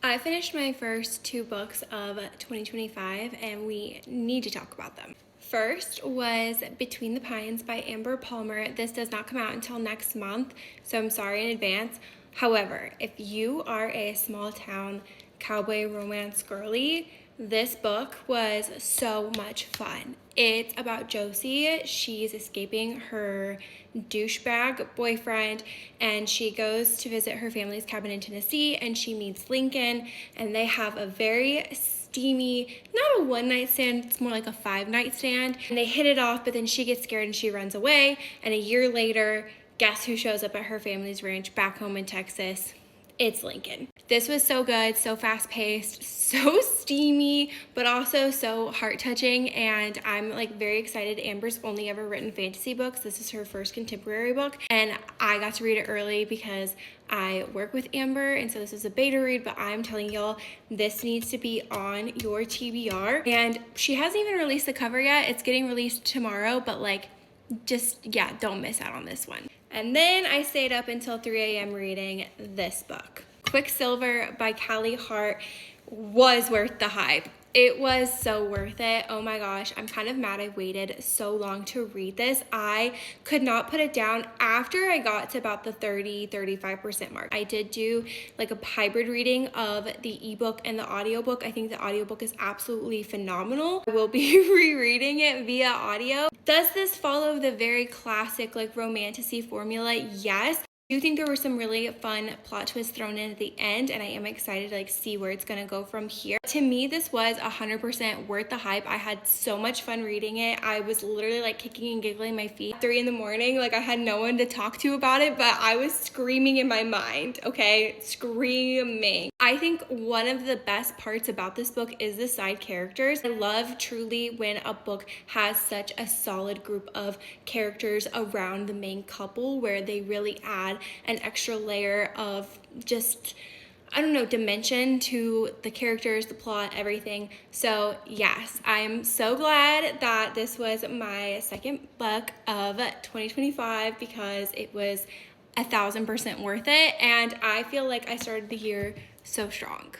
I finished my first two books of 2025 and we need to talk about them. First was Between the Pines by Amber Palmer. This does not come out until next month, so I'm sorry in advance. However, if you are a small town cowboy romance girly, this book was so much fun. It's about Josie. She's escaping her douchebag boyfriend and she goes to visit her family's cabin in Tennessee and she meets Lincoln and they have a very steamy, not a one night stand, it's more like a 5-night stand. And they hit it off, but then she gets scared and she runs away. And a year later, guess who shows up at her family's ranch back home in Texas? It's Lincoln. This was so good, so fast paced, so steamy, but also so heart touching. And I'm like very excited. Amber's only ever written fantasy books. This is her first contemporary book. And I got to read it early because I work with Amber. And so this is a beta read, but I'm telling y'all, this needs to be on your TBR. And she hasn't even released the cover yet. It's getting released tomorrow, but like, yeah, don't miss out on this one. And then I stayed up until 3 a.m. reading this book. Quicksilver by Callie Hart was worth the hype. It was so worth it. Oh my gosh, I'm kind of mad I waited so long to read this. I could not put it down after I got to about the 35% mark. I did do like a hybrid reading of the ebook and the audiobook. I think the audiobook is absolutely phenomenal. I will be rereading it via audio. Does this follow the very classic like romantasy formula? Yes. I do think there were some really fun plot twists thrown in at the end, and I am excited to like see where it's gonna go from here. To me, this was 100% worth the hype. I had so much fun reading it. I was literally like kicking and giggling my feet at 3 in the morning. Like I had no one to talk to about it, but I was screaming in my mind, okay? Screaming. I think one of the best parts about this book is the side characters. I love truly when a book has such a solid group of characters around the main couple where they really add an extra layer of just, I don't know, dimension to the characters, the plot, everything. So yes, I'm so glad that this was my second book of 2025 because it was 1000% worth it. And I feel like I started the year so strong.